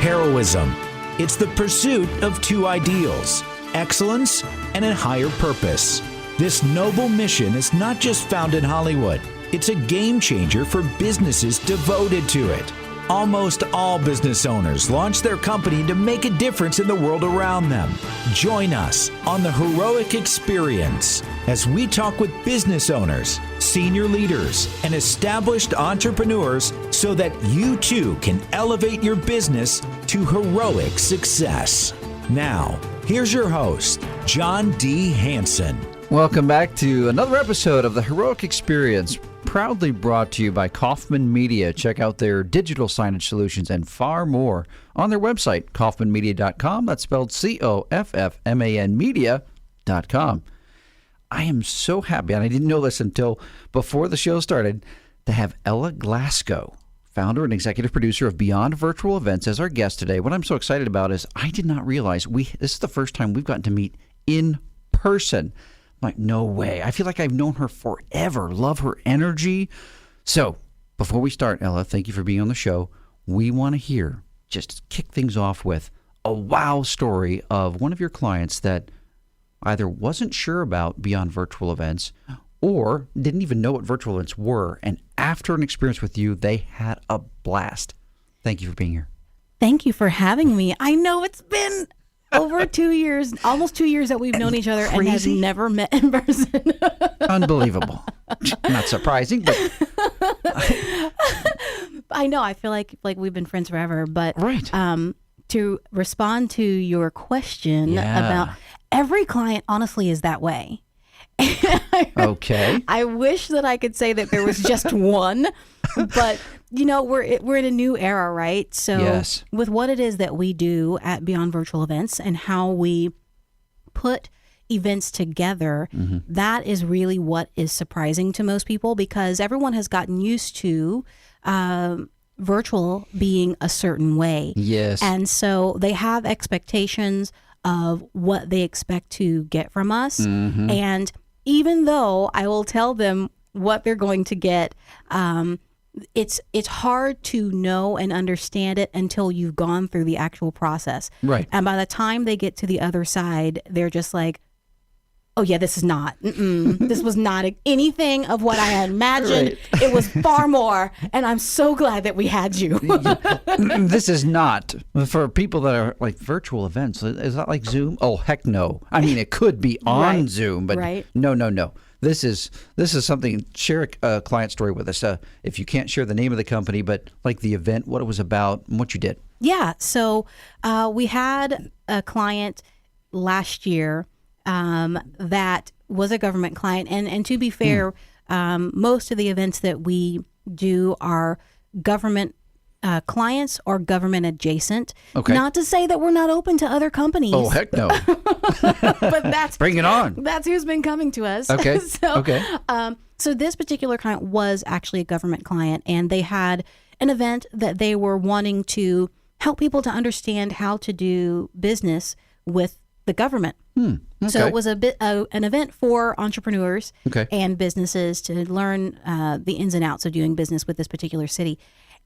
heroism. It's the pursuit of two ideals, excellence and a higher purpose. This noble mission is not just found in Hollywood. It's a game changer for businesses devoted to it. Almost all business owners launch their company to make a difference in the world around them. Join us on the Heroic Experience as we talk with business owners, senior leaders, and established entrepreneurs so that you too can elevate your business to heroic success. Now, here's your host, John D. Hanson. Welcome back to another episode of the Heroic Experience, proudly brought to you by Kaufman Media. Check out their digital signage solutions and far more on their website, kaufmanmedia.com. That's spelled COFFMAN media.com. I am so happy, and I didn't know this until before the show started, to have Ella Glasgow, founder and executive producer of Beyond Virtual Events, as our guest today. What I'm so excited about is I did not realize this is the first time we've gotten to meet in person. I'm like, no way. I feel like I've known her forever. Love her energy. So before we start, Ella, thank you for being on the show. We want to hear, just kick things off with a wow story of one of your clients that either wasn't sure about Beyond Virtual Events or didn't even know what virtual events were. And after an experience with you, they had a blast. Thank you for being here. Thank you for having me. I know it's been over 2 years, almost 2 years that we've known each other and have never met in person. Unbelievable. Not surprising, but I know. I feel like we've been friends forever. But right. To respond to your question about every client, honestly, is that way. Okay. I wish that I could say that there was just one, but you know, we're in a new era, right? So yes. With what it is that we do at Beyond Virtual Events and how we put events together, that is really what is surprising to most people, because everyone has gotten used to virtual being a certain way. Yes. And so they have expectations of what they expect to get from us. And even though I will tell them what they're going to get, it's hard to know and understand it until you've gone through the actual process. Right. And by the time they get to the other side, they're just like, oh yeah, this is not. This was not anything of what I had imagined. Right. It was far more, and I'm so glad that we had you. This is not for people that are like virtual events. Is that like Zoom? Oh heck no! I mean, it could be on Zoom, but no. This is something. Share a client story with us. If you can't share the name of the company, but like the event, what it was about, and what you did. Yeah. So we had a client last year that was a government client. And to be fair, most of the events that we do are government clients or government adjacent. Okay. Not to say that we're not open to other companies. Oh, heck no. But bring it on. That's who's been coming to us. Okay. So this particular client was actually a government client, and they had an event that they were wanting to help people to understand how to do business with the government. Okay. So it was an event for entrepreneurs and businesses to learn the ins and outs of doing business with this particular city.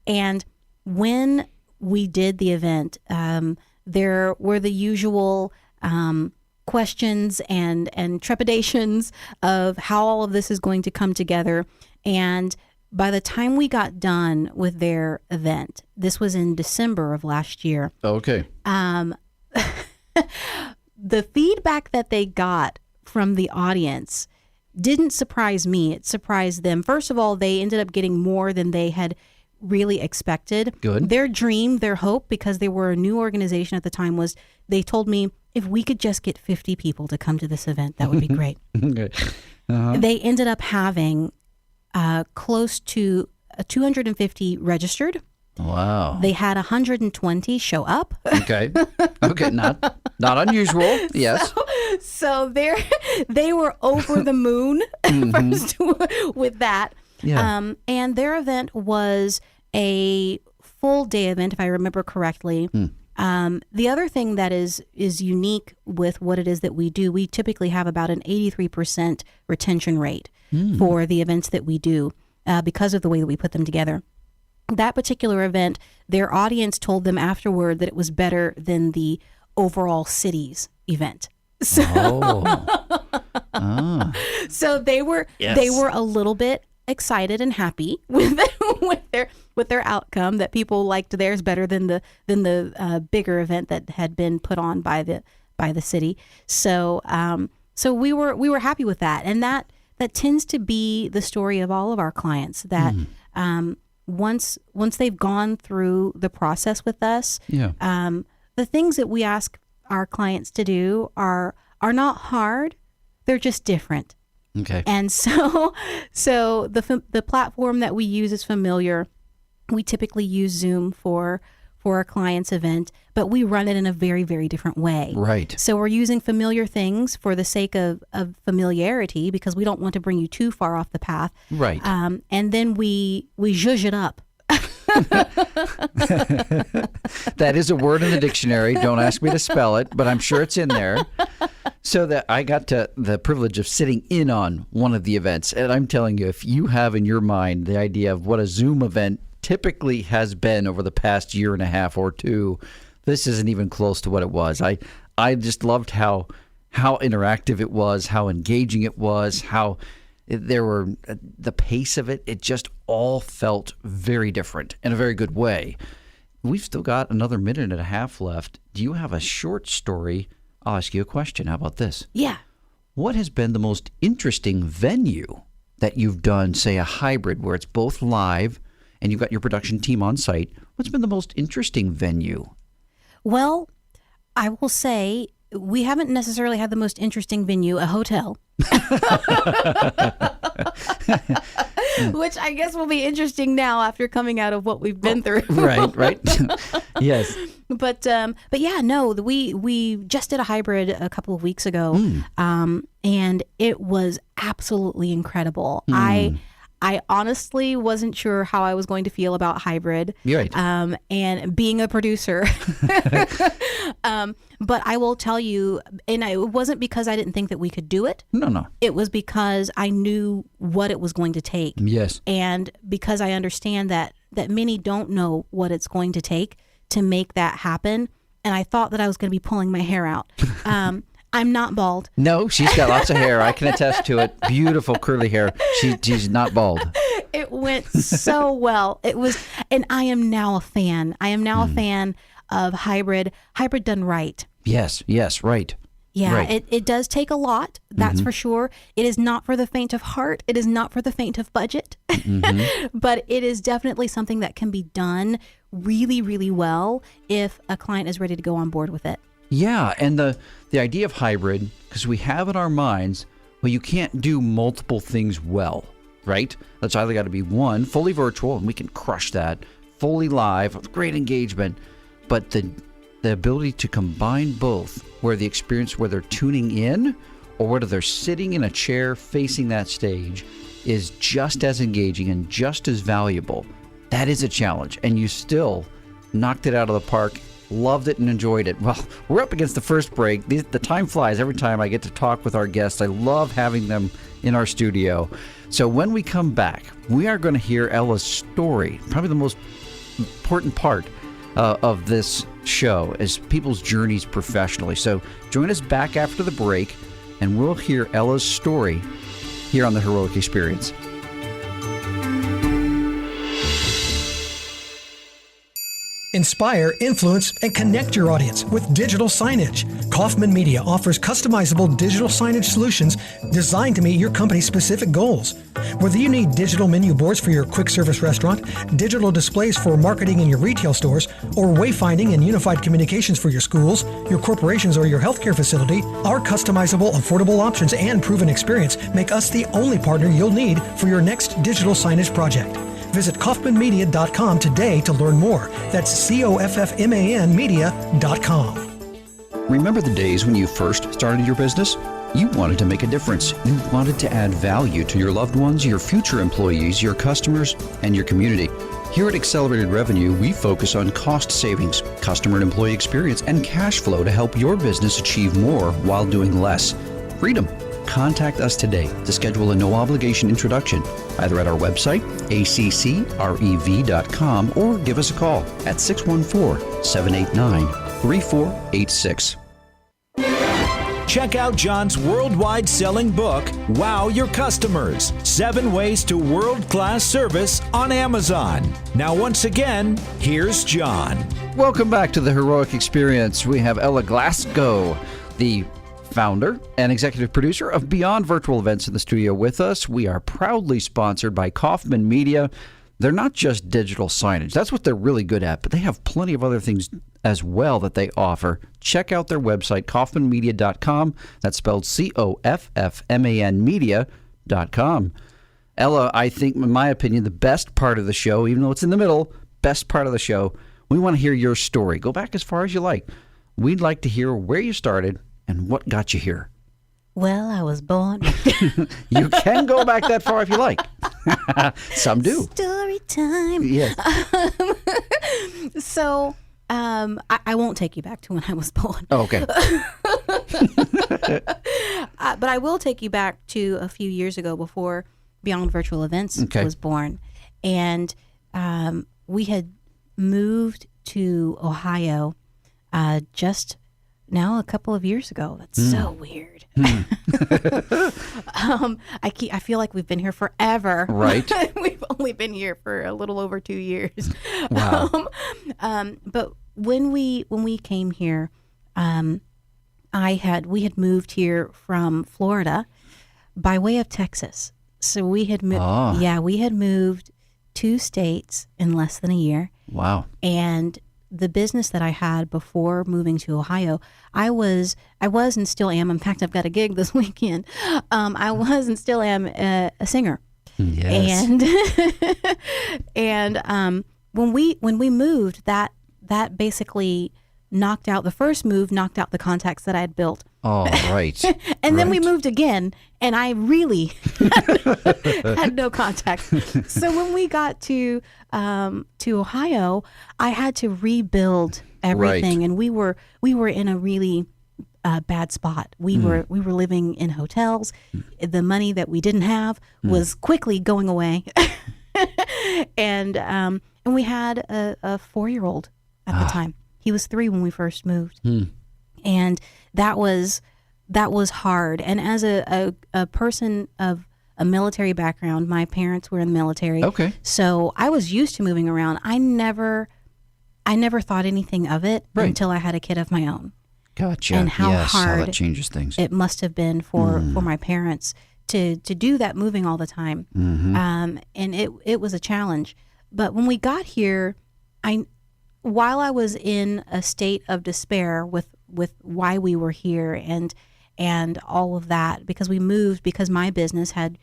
And when we did the event, there were the usual questions and trepidations of how all of this is going to come together. And by the time we got done with their event, this was in December of last year. Okay. The feedback that they got from the audience didn't surprise me. It surprised them. First of all, they ended up getting more than they had really expected. Good. Their dream, their hope, because they were a new organization at the time, was they told me, if we could just get 50 people to come to this event, that would be great. Okay. They ended up having close to 250 registered. Wow. They had 120 show up. Okay. Not unusual. Yes. So they were over the moon first with that. Yeah. And their event was a full day event, if I remember correctly. The other thing that is unique with what it is that we do, we typically have about an 83% retention rate for the events that we do because of the way that we put them together. that particular event, their audience told them afterward that it was better than the overall city's event. So, so they were a little bit excited and happy with their outcome, that people liked theirs better than the bigger event that had been put on by the city. So so we were happy with that, and that tends to be the story of all of our clients, that once they've gone through the process with us, the things that we ask our clients to do are not hard, they're just different. Okay. And so the platform that we use is familiar. We typically use Zoom for a client's event, but we run it in a very, very different way. Right. So we're using familiar things for the sake of familiarity, because we don't want to bring you too far off the path. Right. And then we zhuzh it up. That is a word in the dictionary. Don't ask me to spell it, but I'm sure it's in there. So that I got the privilege of sitting in on one of the events. And I'm telling you, if you have in your mind the idea of what a Zoom event typically has been over the past year and a half or two, this isn't even close to what it was. I just loved how interactive it was, how engaging it was, how the pace of it just all felt very different in a very good way. We've still got another minute and a half left. Do you have a short story? I'll ask you a question. How about this? Yeah. What has been the most interesting venue that you've done, say a hybrid where it's both live and you've got your production team on site? What's been the most interesting venue? Well, I will say we haven't necessarily had the most interesting venue, a hotel. Which I guess will be interesting now after coming out of what we've been through. Right. Yes. But yeah, no, we just did a hybrid a couple of weeks ago, and it was absolutely incredible. I honestly wasn't sure how I was going to feel about hybrid. Right. And being a producer. But I will tell you, and it wasn't because I didn't think that we could do it. No. It was because I knew what it was going to take. Yes. And because I understand that many don't know what it's going to take to make that happen. And I thought that I was going to be pulling my hair out. I'm not bald. No, she's got lots of hair. I can attest to it. Beautiful curly hair. She's not bald. It went so well. It was, and I am now a fan. I am now a fan of hybrid done right. Yes, right. Yeah, right. It does take a lot, that's for sure. It is not for the faint of heart. It is not for the faint of budget. But it is definitely something that can be done really, really well if a client is ready to go on board with it. Yeah, and the idea of hybrid, because we have in our minds, well, you can't do multiple things well, right? That's either got to be one, fully virtual, and we can crush that, fully live, with great engagement, but the ability to combine both, where the experience, where they're tuning in or whether they're sitting in a chair facing that stage, is just as engaging and just as valuable. That is a challenge, and you still knocked it out of the park. Loved it and enjoyed it. Well, we're up against the first break. The time flies every time I get to talk with our guests. I love having them in our studio. So when we come back, we are going to hear Ella's story. Probably the most important part of this show is people's journeys professionally. So join us back after the break, and we'll hear Ella's story here on The Heroic Experience. Inspire, influence, and connect your audience with digital signage. Kaufman Media offers customizable digital signage solutions designed to meet your company's specific goals. Whether you need digital menu boards for your quick service restaurant, digital displays for marketing in your retail stores, or wayfinding and unified communications for your schools, your corporations, or your healthcare facility, our customizable, affordable options and proven experience make us the only partner you'll need for your next digital signage project. Visit kaufmanmedia.com today to learn more. That's COFFMAN media.com. Remember the days when you first started your business? You wanted to make a difference. You wanted to add value to your loved ones, your future employees, your customers, and your community. Here at Accelerated Revenue, we focus on cost savings, customer and employee experience, and cash flow to help your business achieve more while doing less. Freedom. Contact us today to schedule a no-obligation introduction, either at our website, accrev.com, or give us a call at 614-789-3486. Check out John's worldwide selling book, Wow Your Customers, 7 Ways to World-Class Service on Amazon. Now, once again, here's John. Welcome back to the Heroic Experience. We have Ella Glasgow, the founder and executive producer of Beyond Virtual Events, in the studio with us. We are proudly sponsored by Kaufman Media. They're not just digital signage. That's what they're really good at, but they have plenty of other things as well that they offer. Check out their website, kaufmanmedia.com. That's spelled COFFMAN media.com. Ella, I think, in my opinion, the best part of the show, even though it's in the middle, best part of the show, we want to hear your story. Go back as far as you like. We'd like to hear where you started and what got you here. Well, I was born. You can go back that far if you like. Some do. Story time. Yes. So, I won't take you back to when I was born. Oh, okay. But I will take you back to a few years ago before Beyond Virtual Events was born. And we had moved to Ohio just now a couple of years ago. That's so weird. I feel like we've been here forever. Right. We've only been here for a little over 2 years. Wow. But when we came here, we had moved here from Florida by way of Texas. So we had moved. Yeah, we had moved 2 states in less than a year. Wow. And the business that I had before moving to Ohio, I was and still am. In fact, I've got a gig this weekend. I was and still am a singer. Yes. And when we moved, that basically knocked out the contacts that I had built. Oh, right. And then we moved again, and I really had no contact. So when we got to Ohio, I had to rebuild everything, Right. and we were in a really bad spot. We were living in hotels. The money that we didn't have was quickly going away, and we had a 4-year-old at the time. He was 3 when we first moved. And that was hard. And as a person of a military background, my parents were in the military. Okay. So I was used to moving around. I never thought anything of it until I had a kid of my own. Gotcha. And how Yes, hard how that changes things. it must have been for my parents to do that moving all the time. And it was a challenge. But when we got here, while I was in a state of despair with why we were here and all of that, because we moved because my business had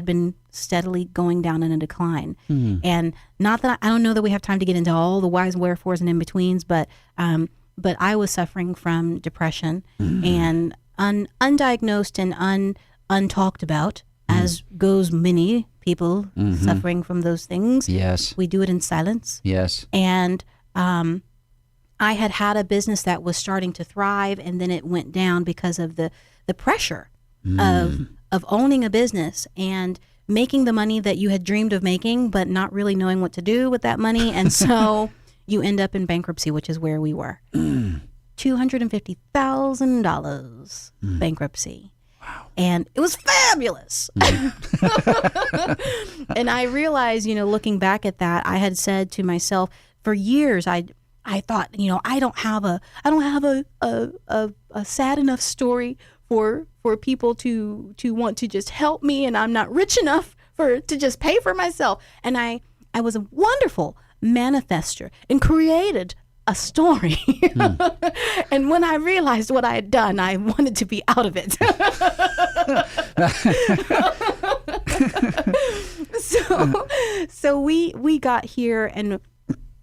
been steadily going down in a decline. And not that I don't know that we have time to get into all the whys, wherefores, and in-betweens, but I was suffering from depression and undiagnosed and untalked about, as goes many people suffering from those things. Yes. We do it in silence. Yes. And I had a business that was starting to thrive, and then it went down because of the pressure of owning a business and making the money that you had dreamed of making, but not really knowing what to do with that money. And so you end up in bankruptcy, which is where we were. $250,000 bankruptcy. Wow. And it was fabulous. And I realized, looking back at that, I had said to myself for years, I thought, I don't have a sad enough story for people to want to just help me, and I'm not rich enough to just pay for myself. And I was a wonderful manifester and created a story. And when I realized what I had done, I wanted to be out of it. So we got here and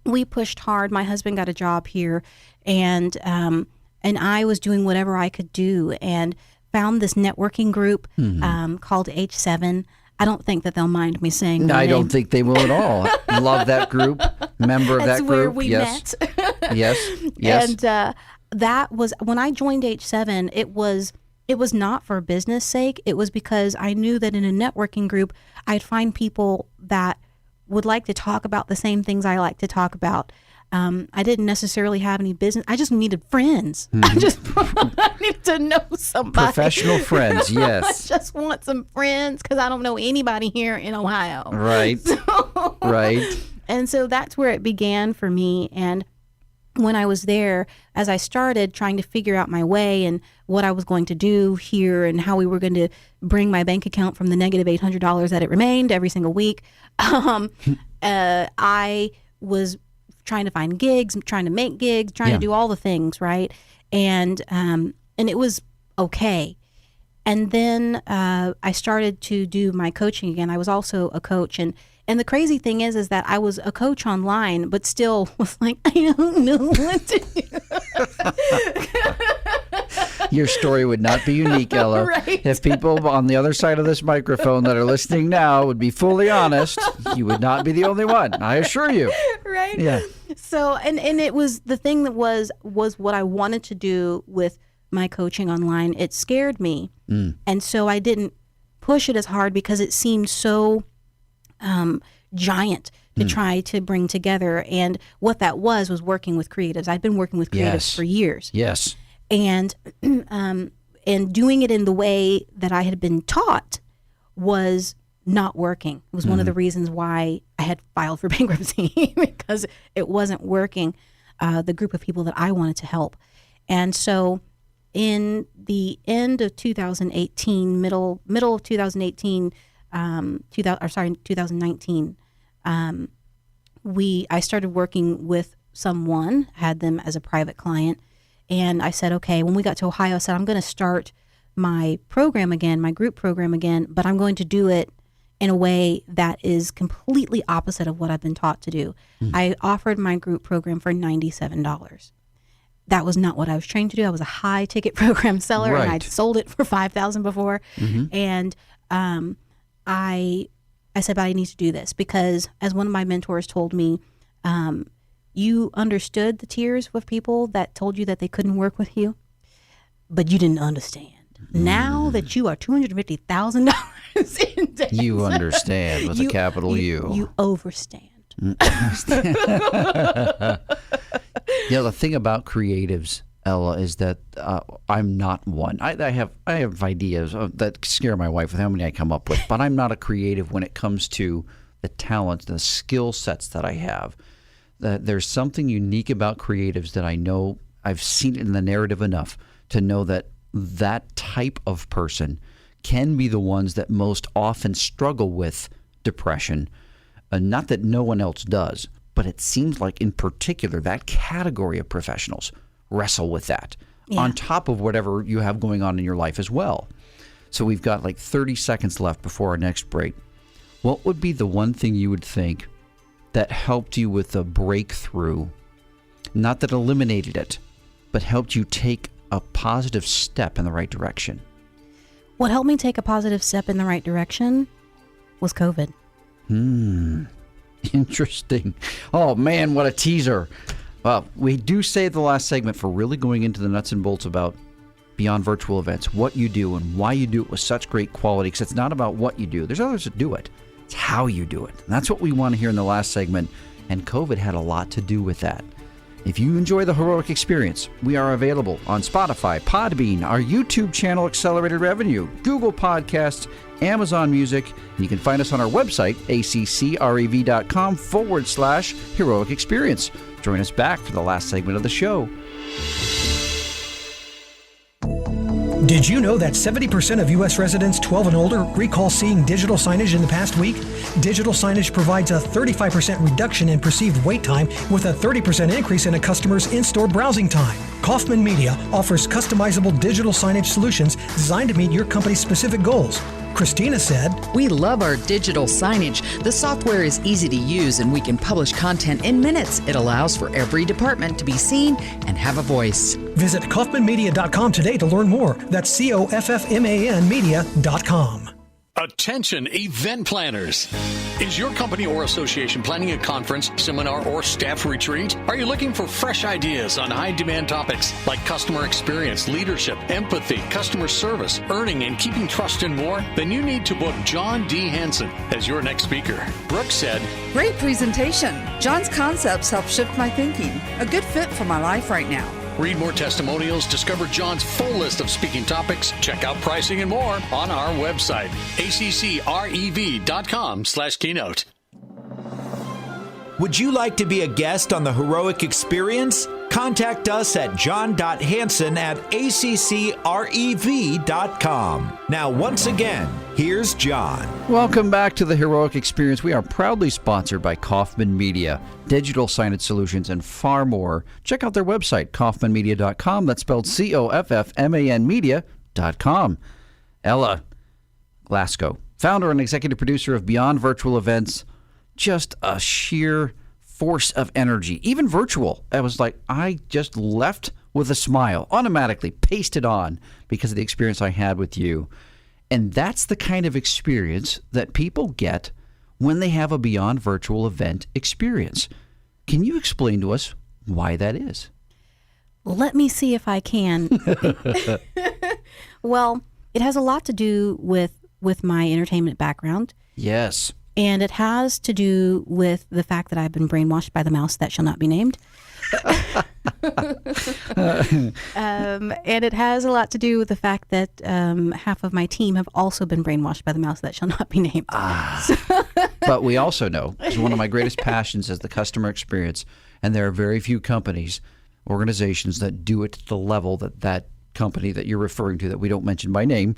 we pushed hard. My husband got a job here, and I was doing whatever I could do, and found this networking group called H7. I don't think that they'll mind me saying that. I don't think they will at all. Love that group. Member of that group. That's where we yes. met. Yes. And that was when I joined H7. It was it was not for business sake. It was because I knew that in a networking group, I'd find people that would like to talk about the same things I like to talk about. I didn't necessarily have any business. I just needed friends. I needed to know somebody. Professional friends, yes. I just want some friends because I don't know anybody here in Ohio. Right. Right. And so that's where it began for me. And when I was there, as I started trying to figure out my way and what I was going to do here and how we were going to bring my bank account from the negative $800 that it remained every single week, I was trying to find gigs, trying to make gigs, trying to do all the things, right? And it was okay. And then I started to do my coaching again. I was also a coach, and the crazy thing is that I was a coach online, but still was like, I don't know what to do. Your story would not be unique, Ella. Right. If people on the other side of this microphone that are listening now would be fully honest, you would not be the only one. I assure you. Right? Yeah. So, and it was the thing that was what I wanted to do with my coaching online. It scared me. And so I didn't push it as hard because it seemed so giant to try to bring together. And what that was working with creatives. I've been working with creatives for years. Yes. And doing it in the way that I had been taught was not working. It was one of the reasons why I had filed for bankruptcy because it wasn't working, the group of people that I wanted to help. And so in the end of 2018, middle of 2018, 2019, I started working with someone, had them as a private client. And I said, okay, when we got to Ohio, I said, I'm going to start my program again, my group program again, but I'm going to do it in a way that is completely opposite of what I've been taught to do. I offered my group program for $97. That was not what I was trained to do. I was a high ticket program seller, and I'd sold it for $5,000 before. And I said, but I need to do this because, as one of my mentors told me, you understood the tears of people that told you that they couldn't work with you, but you didn't understand. Now that you are $250,000 in debt, you understand with a capital U. You overstand. The thing about creatives, Ella, is that I'm not one. I have ideas that scare my wife with how many I come up with, but I'm not a creative when it comes to the talents, the skill sets that I have. There's something unique about creatives that I know I've seen it in the narrative enough to know that type of person can be the ones that most often struggle with depression. Not that no one else does, but it seems like in particular that category of professionals wrestle with that on top of whatever you have going on in your life as well. So we've got like 30 seconds left before our next break. What would be the one thing you would think that helped you with a breakthrough, not that eliminated it, but helped you take a positive step in the right direction? What helped me take a positive step in the right direction was COVID. Interesting. Oh, man, what a teaser. Well, we do save the last segment for really going into the nuts and bolts about beyond virtual events, what you do and why you do it with such great quality, because it's not about what you do. There's others that do it. It's how you do it. And that's what we want to hear in the last segment, and COVID had a lot to do with that. If you enjoy the Heroic Experience, we are available on Spotify, Podbean, our YouTube channel, Accelerated Revenue, Google Podcasts, Amazon Music, and you can find us on our website, accrev.com/Heroic Experience. Join us back for the last segment of the show. Did you know that 70% of U.S. residents 12 and older recall seeing digital signage in the past week? Digital signage provides a 35% reduction in perceived wait time with a 30% increase in a customer's in-store browsing time. Kaufman Media offers customizable digital signage solutions designed to meet your company's specific goals. Christina said, "We love our digital signage. The software is easy to use and we can publish content in minutes. It allows for every department to be seen and have a voice." Visit kaufmanmedia.com today to learn more. That's COFFMAN media.com. Attention event planners. Is your company or association planning a conference, seminar, or staff retreat? Are you looking for fresh ideas on high-demand topics like customer experience, leadership, empathy, customer service, earning and keeping trust, and more? Then you need to book John D. Hansen as your next speaker. Brooke said, "Great presentation. John's concepts help shift my thinking. A good fit for my life right now." Read more testimonials, discover John's full list of speaking topics, check out pricing and more on our website, accrev.com/keynote. Would you like to be a guest on the Heroic Experience? Contact us at john.hansen@accrev.com. Now, once again, here's John. Welcome back to the Heroic Experience. We are proudly sponsored by Kaufman Media, digital signage solutions, and far more. Check out their website, kaufmanmedia.com. That's spelled COFFMAN media.com. Ella Glasgow, founder and executive producer of Beyond Virtual Events, just a sheer force of energy, even virtual. I was like, I just left with a smile, automatically pasted on because of the experience I had with you. And that's the kind of experience that people get when they have a Beyond Virtual Event experience. Can you explain to us why that is? Let me see if I can. Well, it has a lot to do with my entertainment background. Yes. And it has to do with the fact that I've been brainwashed by the mouse that shall not be named. And it has a lot to do with the fact that half of my team have also been brainwashed by the mouse that shall not be named. But we also know, because one of my greatest passions is the customer experience, and there are very few companies, organizations that do it to the level that that company that you're referring to, that we don't mention by name,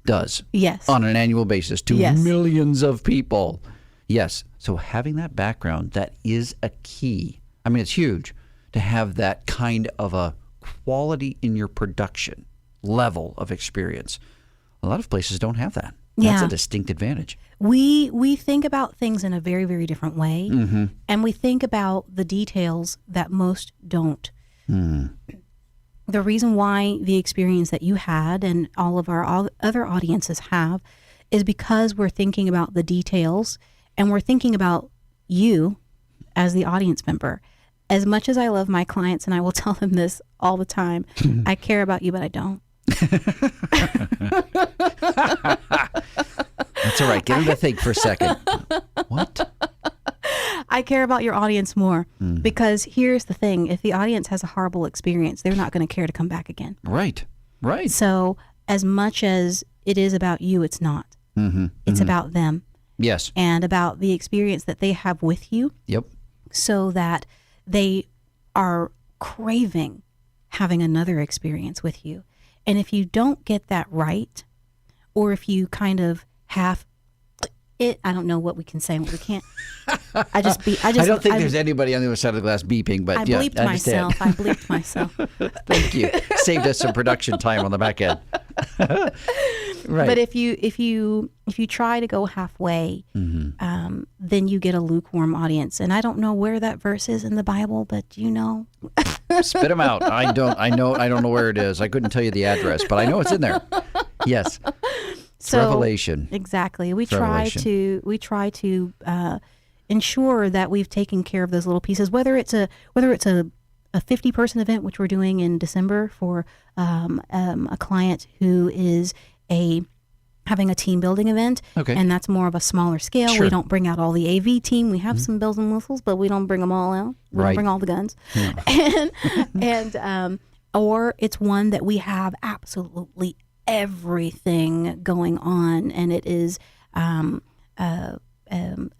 does. Yes. On an annual basis to millions of people. Yes. So having that background, that is a key. I mean, it's huge to have that kind of a quality in your production level of experience. A lot of places don't have that. That's a distinct advantage. We think about things in a very, very different way. Mm-hmm. And we think about the details that most don't. The reason why the experience that you had and all of our other audiences have is because we're thinking about the details, and we're thinking about you as the audience member. As much as I love my clients, and I will tell them this all the time, I care about you, but I don't. That's all right. Get them to think for a second. What? I care about your audience more because here's the thing. If the audience has a horrible experience, they're not going to care to come back again. Right. Right. So as much as it is about you, it's not. It's about them. Yes. And about the experience that they have with you. Yep. So that they are craving having another experience with you. And if you don't get that right, or if you kind of half it, I don't know what we can say and what we can't. I don't think there's anybody on the other side of the glass beeping, but I yeah, bleeped I understand. myself. I bleeped myself. Thank you. Saved us some production time on the back end. Right. But if you try to go halfway, then you get a lukewarm audience. And I don't know where that verse is in the Bible, but you know. Spit them out. I don't know where it is. I couldn't tell you the address, but I know it's in there. Yes. It's Revelation. Exactly. We try to ensure that we've taken care of those little pieces, whether it's a 50-person event, which we're doing in December for a client who is having a team building event, and that's more of a smaller scale. Sure. We don't bring out all the AV team. We have some bells and whistles, but we don't bring them all out. We don't bring all the guns. Yeah. and or it's one that we have absolutely everything going on, and it is a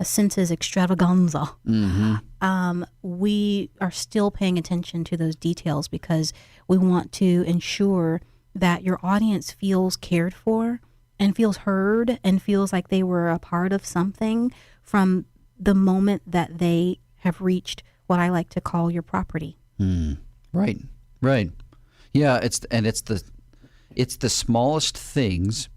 senses extravaganza. We are still paying attention to those details because we want to ensure that your audience feels cared for and feels heard and feels like they were a part of something from the moment that they have reached what I like to call your property. Right. Yeah, it's the smallest things.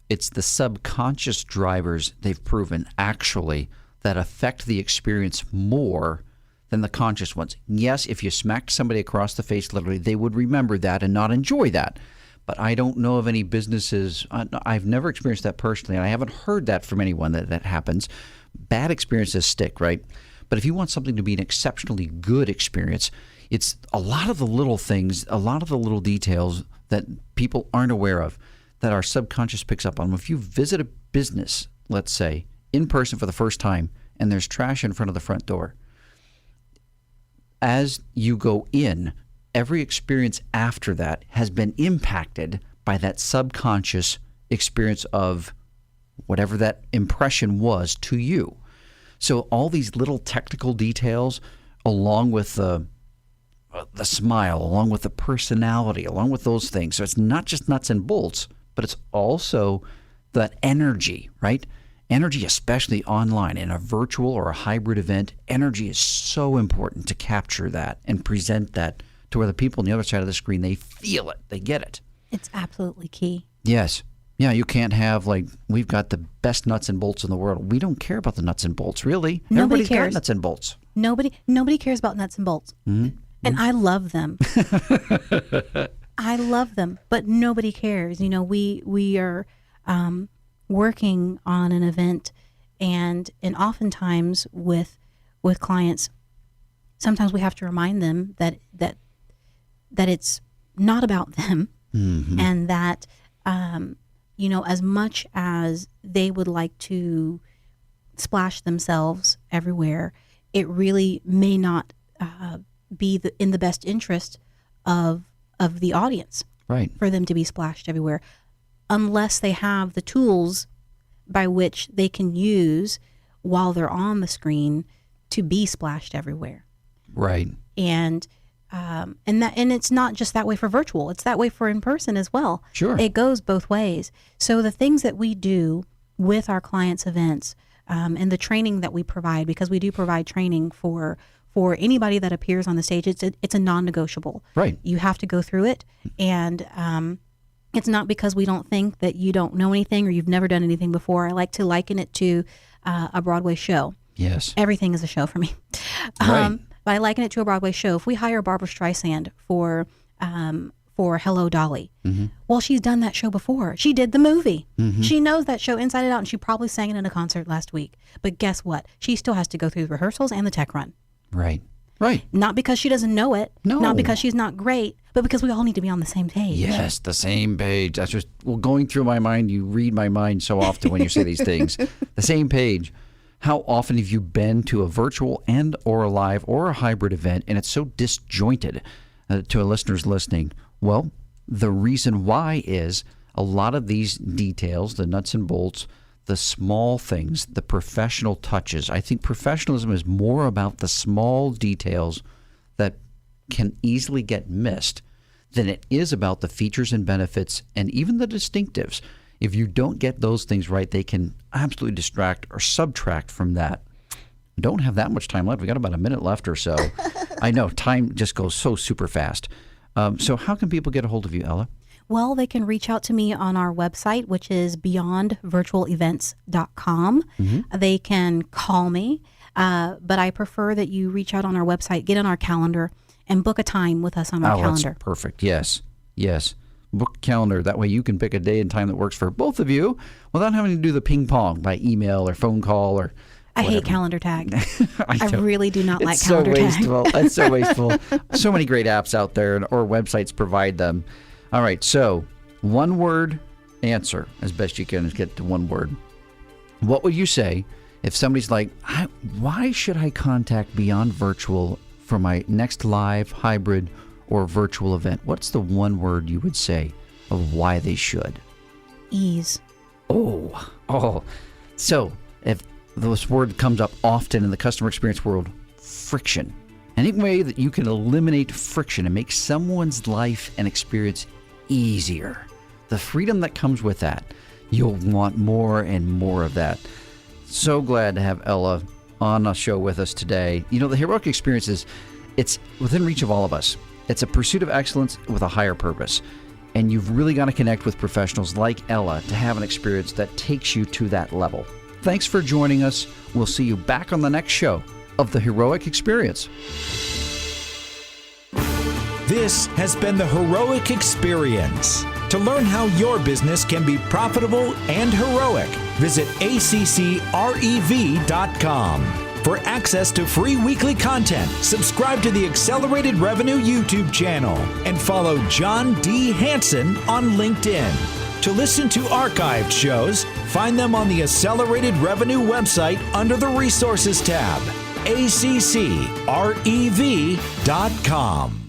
It's the subconscious drivers they've proven actually that affect the experience more than the conscious ones. Yes, if you smacked somebody across the face literally, they would remember that and not enjoy that. But I don't know of any businesses. I've never experienced that personally, and I haven't heard that from anyone that happens. Bad experiences stick, right? But if you want something to be an exceptionally good experience, it's a lot of the little things, a lot of the little details that people aren't aware of, that our subconscious picks up on. If you visit a business, let's say, in person for the first time, and there's trash in front of the front door, as you go in, every experience after that has been impacted by that subconscious experience of whatever that impression was to you. So all these little technical details, along with the smile, along with the personality, along with those things. So it's not just nuts and bolts, but it's also the energy, right? Energy, especially online in a virtual or a hybrid event, energy is so important to capture that and present that to where the people on the other side of the screen, they feel it, they get it. It's absolutely key. Yes. Yeah, you can't have we've got the best nuts and bolts in the world. We don't care about the nuts and bolts, really. Nobody Everybody's cares. got nuts and bolts. Nobody cares about nuts and bolts. Mm-hmm. And I love them. I love them, but nobody cares. We are working on an event, and oftentimes with clients, sometimes we have to remind them that it's not about them, and that as much as they would like to splash themselves everywhere, it really may not be in the best interest of the audience, right, for them to be splashed everywhere, unless they have the tools by which they can use while they're on the screen to be splashed everywhere. Right. And it's not just that way for virtual; it's that way for in person as well. Sure, it goes both ways. So the things that we do with our clients' events, and the training that we provide, because we do provide training for anybody that appears on the stage, it's a non-negotiable. Right. You have to go through it, and it's not because we don't think that you don't know anything or you've never done anything before. I like to liken it to a Broadway show. Yes. Everything is a show for me. Right. But I liken it to a Broadway show. If we hire Barbara Streisand for Hello, Dolly, well, she's done that show before. She did the movie. She knows that show inside and out, and she probably sang it in a concert last week. But guess what? She still has to go through the rehearsals and the tech run. Right. Right. Not because she doesn't know it. No. Not because she's not great, but because we all need to be on the same page. Yes, the same page. That's just going through my mind. You read my mind so often when you say these things. The same page. How often have you been to a virtual and or a live or a hybrid event, and it's so disjointed to a listener's listening? Well, the reason why is a lot of these details, the nuts and bolts, the small things, the professional touches. I think professionalism is more about the small details that can easily get missed than it is about the features and benefits and even the distinctives. If you don't get those things right, they can absolutely distract or subtract from that. We don't have that much time left. We got about a minute left or so. I know, time just goes so super fast. So how can people get a hold of you, Ella? Well, they can reach out to me on our website, which is beyondvirtualevents.com. They can call me, but I prefer that you reach out on our website, get on our calendar, and book a time with us on our calendar. That's perfect. Yes. Book a calendar. That way you can pick a day and time that works for both of you without having to do the ping pong by email or phone call or I hate calendar tag. I really do not like it's calendar so tag. wasteful. It's so wasteful. So many great apps out there or websites provide them. All right, so one word answer as best you can is get to one word. What would you say if somebody's like, why should I contact Beyond Virtual for my next live, hybrid, or virtual event? What's the one word you would say of why they should? Ease. Oh. So if this word comes up often in the customer experience world, friction. Any way that you can eliminate friction and make someone's life and experience easier, the freedom that comes with that, you'll want more and more of that. So glad to have Ella on a show with us today. You know, the heroic experience it's within reach of all of us. It's a pursuit of excellence with a higher purpose. And you've really got to connect with professionals like Ella to have an experience that takes you to that level. Thanks for joining us. We'll see you back on the next show of The Heroic Experience. This has been the Heroic Experience. To learn how your business can be profitable and heroic, visit ACCREV.com. For access to free weekly content, subscribe to the Accelerated Revenue YouTube channel and follow John D. Hanson on LinkedIn. To listen to archived shows, find them on the Accelerated Revenue website under the Resources tab, ACCREV.com.